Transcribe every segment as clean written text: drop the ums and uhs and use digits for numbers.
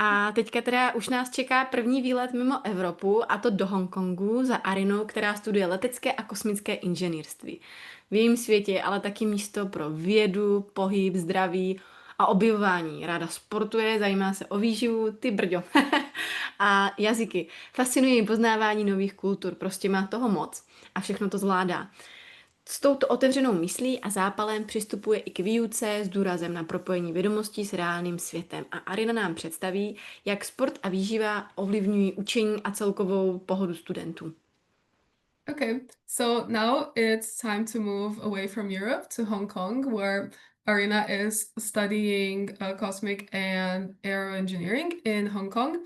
A teďka teda už nás čeká první výlet mimo Evropu, a to do Hongkongu za Arinou, která studuje letecké a kosmické inženýrství. V jejím světě je ale taky místo pro vědu, pohyb, zdraví a objevování. Ráda sportuje, zajímá se o výživu, ty brďo. A jazyky. Fascinuje jí poznávání nových kultur, prostě má toho moc a všechno to zvládá. S touto otevřenou myslí a zápalem přistupuje i k výuce s důrazem na propojení vědomostí s reálným světem. A Arina nám představí, jak sport a výživa ovlivňují učení a celkovou pohodu studentů. Okay, so now it's time to move away from Europe to Hong Kong, where Arina is studying cosmic and aero engineering in Hong Kong.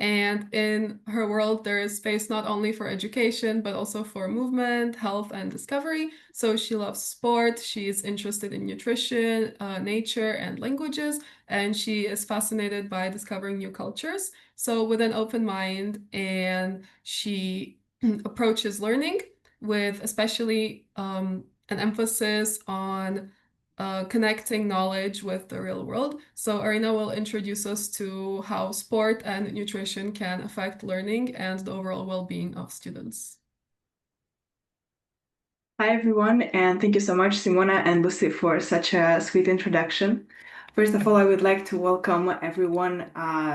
And in her world, there is space not only for education, but also for movement, health, and discovery. So she loves sport, she's interested in nutrition, nature, and languages, and she is fascinated by discovering new cultures. So with an open mind, and she approaches learning with especially an emphasis on connecting knowledge with the real world. So Arina will introduce us to how sport and nutrition can affect learning and the overall well-being of students. Hi everyone, and thank you so much, Simona and Lucy, for such a sweet introduction. First of all, I would like to welcome everyone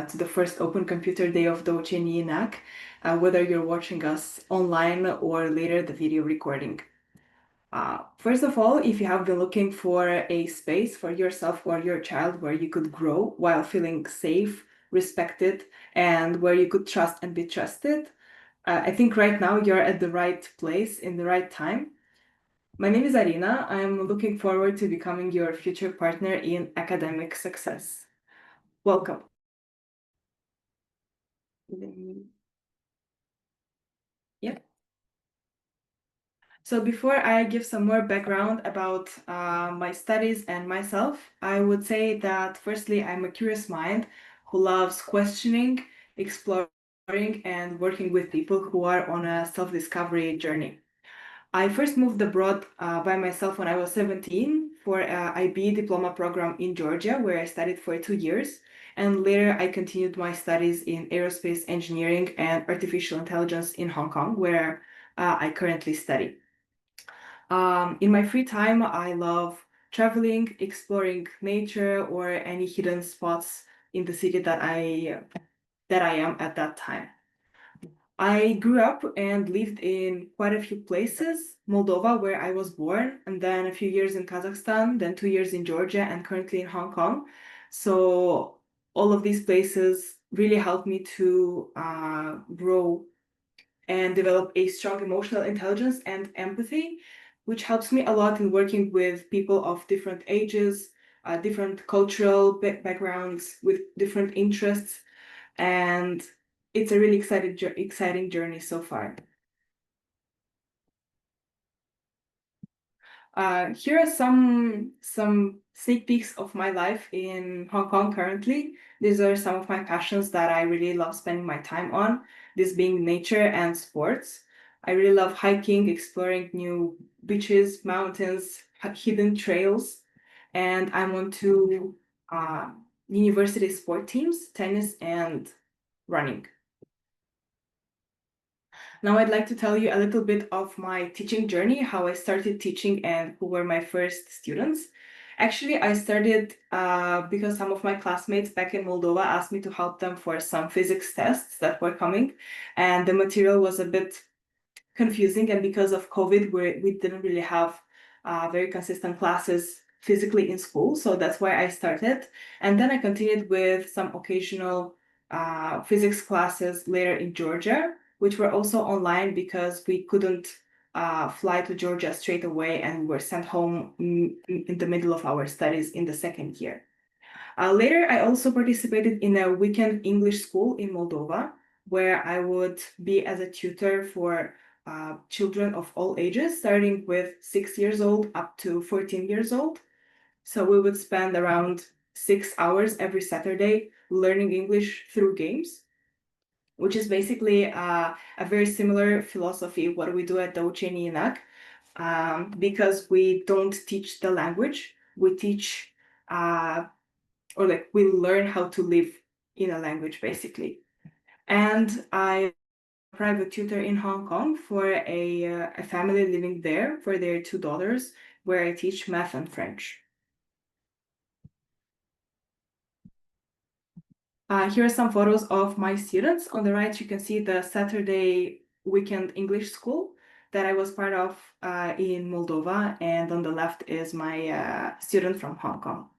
to the first Open Computer Day of douceni-jinak, whether you're watching us online or later the video recording. First of all, if you have been looking for a space for yourself or your child where you could grow while feeling safe, respected, and where you could trust and be trusted, I think right now you're at the right place in the right time. My name is Arina. I'm looking forward to becoming your future partner in academic success. Welcome. Yeah. So before I give some more background about my studies and myself, I would say that firstly, I'm a curious mind who loves questioning, exploring, and working with people who are on a self-discovery journey. I first moved abroad by myself when I was 17 for an IB diploma program in Georgia, where I studied for 2 years. And later I continued my studies in aerospace engineering and artificial intelligence in Hong Kong, where I currently study. In my free time, I love traveling, exploring nature or any hidden spots in the city that I am at that time. I grew up and lived in quite a few places: Moldova, where I was born, and then a few years in Kazakhstan, then 2 years in Georgia, and currently in Hong Kong. So all of these places really helped me to grow and develop a strong emotional intelligence and empathy, which helps me a lot in working with people of different ages, different cultural backgrounds, with different interests, and it's a really exciting journey so far. Here are some sneak peeks of my life in Hong Kong currently. These are some of my passions that I really love spending my time on, this being nature and sports. I really love hiking, exploring new beaches, mountains, hidden trails, and I'm on two university sport teams, tennis and running. Now I'd like to tell you a little bit of my teaching journey, how I started teaching and who were my first students. Actually, I started because some of my classmates back in Moldova asked me to help them for some physics tests that were coming, and the material was a bit confusing, and because of COVID, we didn't really have very consistent classes physically in school, so that's why I started. And then I continued with some occasional physics classes later in Georgia, which were also online because we couldn't fly to Georgia straight away, and we were sent home in the middle of our studies in the second year. Later, I also participated in a weekend English school in Moldova, where I would be as a tutor for children of all ages, starting with 6 years old up to 14 years old. So we would spend around 6 hours every Saturday learning English through games, which is basically a very similar philosophy what we do at douceni-jinak, because we don't teach the language, we teach we learn how to live in a language, basically. And I private tutor in Hong Kong for a family living there for their 2 daughters, where I teach math and French. Here are some photos of my students. On the right, you can see the Saturday weekend English school that I was part of in Moldova, and on the left is my student from Hong Kong.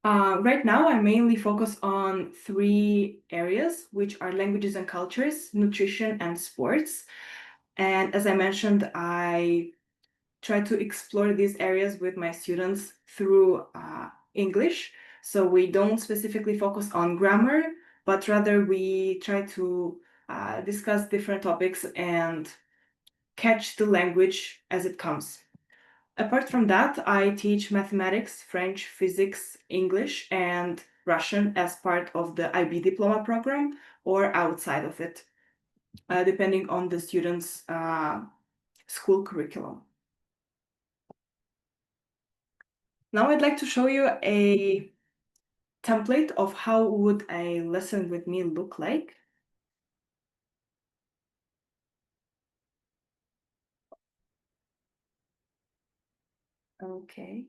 Right now, I mainly focus on 3 areas, which are languages and cultures, nutrition, and sports. And as I mentioned, I try to explore these areas with my students through English. So we don't specifically focus on grammar, but rather we try to discuss different topics and catch the language as it comes. Apart from that, I teach mathematics, French, physics, English, and Russian as part of the IB diploma program or outside of it, depending on the student's school curriculum. Now I'd like to show you a template of how would a lesson with me look like. Okay.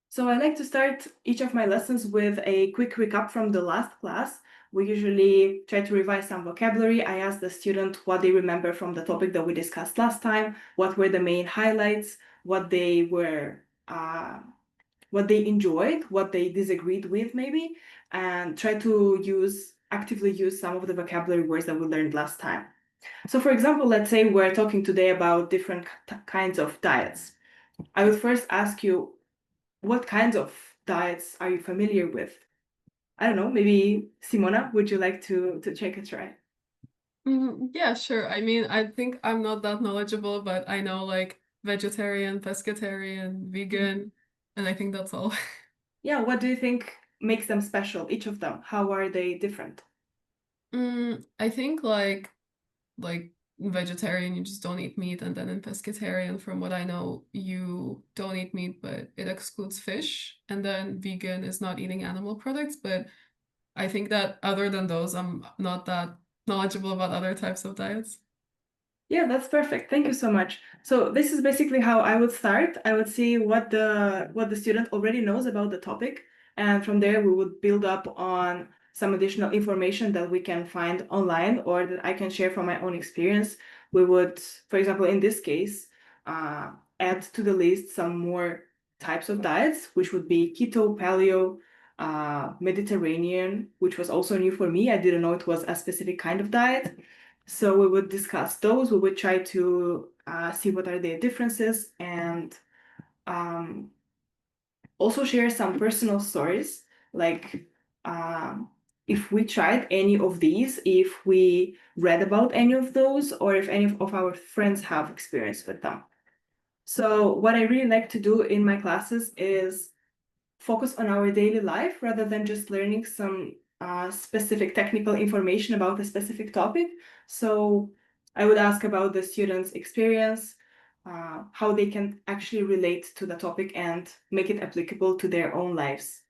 So I like to start each of my lessons with a quick recap from the last class. We usually try to revise some vocabulary. I ask the student what they remember from the topic that we discussed last time, what were the main highlights, what they enjoyed, what they disagreed with maybe, and try to actively use some of the vocabulary words that we learned last time. So for example, let's say we're talking today about different kinds of diets. I would first ask you, what kinds of diets are you familiar with? I don't know, maybe Simona, would you like to take a try? Yeah, sure. I mean, I think I'm not that knowledgeable, but I know like vegetarian, pescatarian, vegan, and I think that's all. Yeah, what do you think makes them special, each of them? How are they different? I think like vegetarian, you just don't eat meat, and then in pescatarian, from what I know, you don't eat meat, but it excludes fish. And then vegan is not eating animal products, but I think that other than those, I'm not that knowledgeable about other types of diets. Yeah, that's perfect. Thank you so much. So this is basically how I would start. I would see what the student already knows about the topic, and from there we would build up on some additional information that we can find online or that I can share from my own experience. We would, for example, in this case, add to the list some more types of diets, which would be keto, paleo, Mediterranean, which was also new for me. I didn't know it was a specific kind of diet. So we would discuss those. We would try to see what are their differences and also share some personal stories, like if we tried any of these, if we read about any of those, or if any of our friends have experience with them. So what I really like to do in my classes is focus on our daily life rather than just learning some specific technical information about a specific topic. So I would ask about the students' experience, how they can actually relate to the topic and make it applicable to their own lives.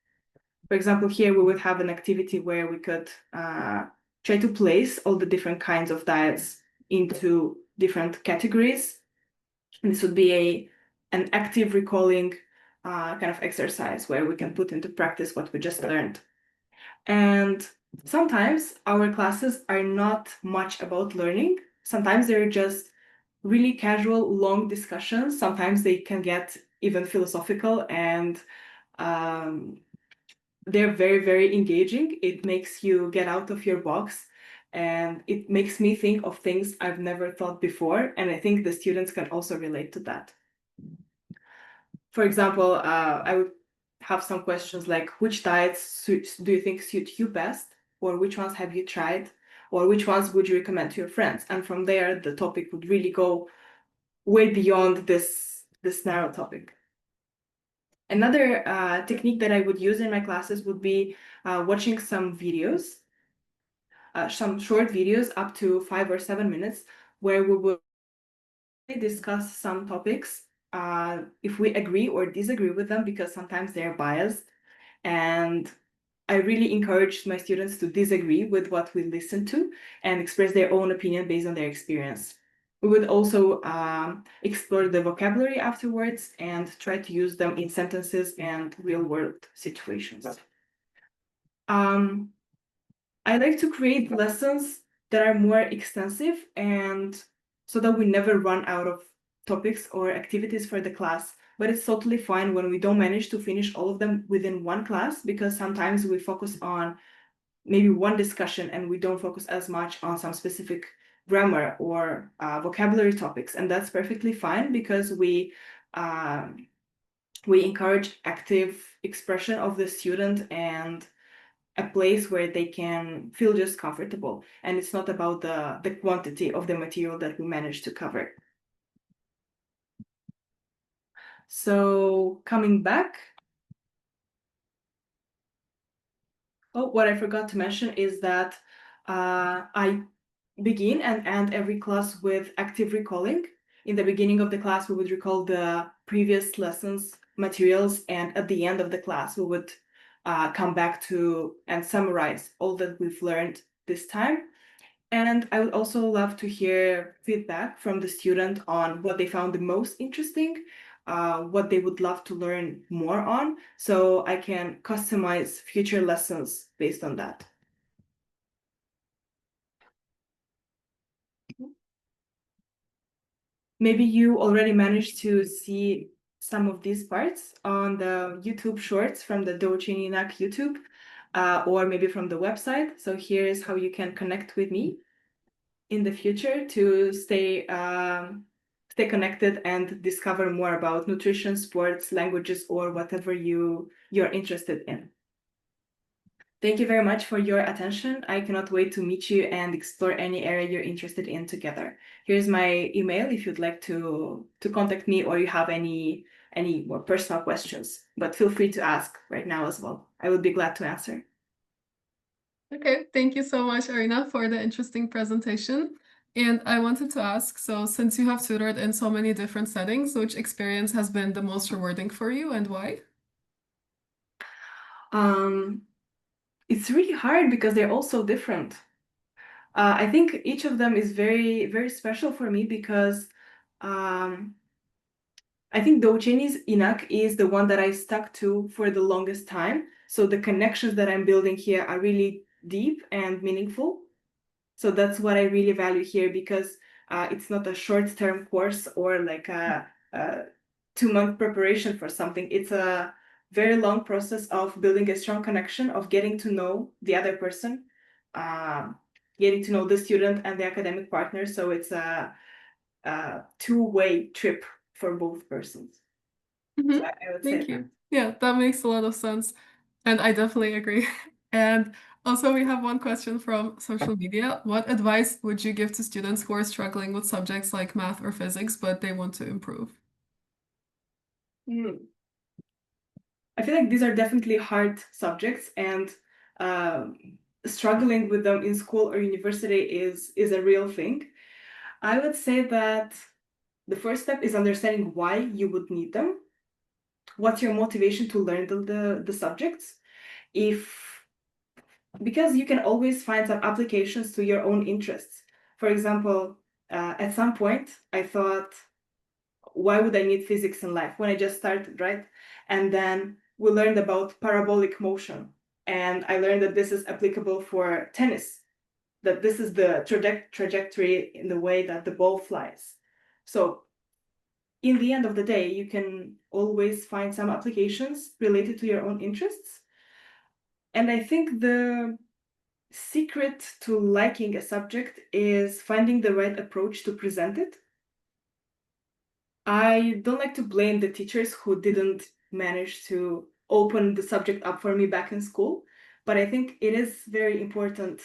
For example, here we would have an activity where we could try to place all the different kinds of diets into different categories. And this would be an active recalling kind of exercise where we can put into practice what we just learned. And sometimes our classes are not much about learning. Sometimes they're just really casual, long discussions. Sometimes they can get even philosophical, and they're very, very engaging. It makes you get out of your box, and it makes me think of things I've never thought before. And I think the students can also relate to that. For example, I would have some questions like, which diets do you think suit you best? Or which ones have you tried? Or which ones would you recommend to your friends? And from there, the topic would really go way beyond this narrow topic. Another technique that I would use in my classes would be watching some videos, some short videos up to 5 or 7 minutes, where we would discuss some topics if we agree or disagree with them, because sometimes they're biased. And I really encourage my students to disagree with what we listen to and express their own opinion based on their experience. We would also explore the vocabulary afterwards and try to use them in sentences and real-world situations. I like to create lessons that are more extensive, and so that we never run out of topics or activities for the class. But it's totally fine when we don't manage to finish all of them within one class, because sometimes we focus on maybe one discussion and we don't focus as much on some specific grammar or vocabulary topics. And that's perfectly fine, because we encourage active expression of the student and a place where they can feel just comfortable. And it's not about the quantity of the material that we manage to cover. So coming back, what I forgot to mention is that I begin and end every class with active recalling. In the beginning of the class, we would recall the previous lessons, materials, and at the end of the class, we would come back to and summarize all that we've learned this time. And I would also love to hear feedback from the student on what they found the most interesting, what they would love to learn more on, so I can customize future lessons based on that. Maybe you already managed to see some of these parts on the YouTube shorts from the douceni-jinak YouTube, or maybe from the website. So here's how you can connect with me in the future to stay connected and discover more about nutrition, sports, languages, or whatever you're interested in. Thank you very much for your attention. I cannot wait to meet you and explore any area you're interested in together. Here's my email if you'd like to contact me, or you have any more personal questions, but feel free to ask right now as well. I would be glad to answer. Okay, thank you so much, Arina, for the interesting presentation. And I wanted to ask, so since you have tutored in so many different settings, which experience has been the most rewarding for you and why? It's really hard because they're all so different. I think each of them is very, very special for me, because I think douceni-jinak is the one that I stuck to for the longest time. So the connections that I'm building here are really deep and meaningful. So that's what I really value here, because it's not a short-term course or like a 2-month preparation for something. It's a very long process of building a strong connection, of getting to know the other person, getting to know the student and the academic partner. So it's a two-way trip for both persons. So I would Thank say you. Yeah, that makes a lot of sense. And I definitely agree. And also we have one question from social media. What advice would you give to students who are struggling with subjects like math or physics, but they want to improve? I feel like these are definitely hard subjects, and struggling with them in school or university is a real thing. I would say that the first step is understanding why you would need them. What's your motivation to learn the subjects? Because you can always find some applications to your own interests. For example, at some point I thought, why would I need physics in life when I just started, right? And then we learned about parabolic motion, and I learned that this is applicable for tennis, that this is the trajectory in the way that the ball flies. So in the end of the day, you can always find some applications related to your own interests. And I think the secret to liking a subject is finding the right approach to present it. I don't like to blame the teachers who didn't manage to open the subject up for me back in school, but I think it is very important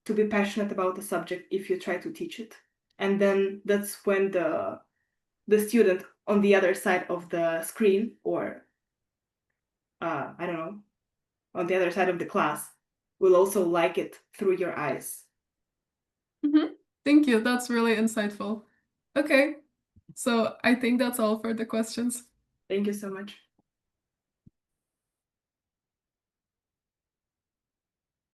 to be passionate about the subject if you try to teach it. And then that's when the student on the other side of the screen, or I don't know, on the other side of the class, will also like it through your eyes. Thank you. That's really insightful. Okay. So I think that's all for the questions. Thank you so much.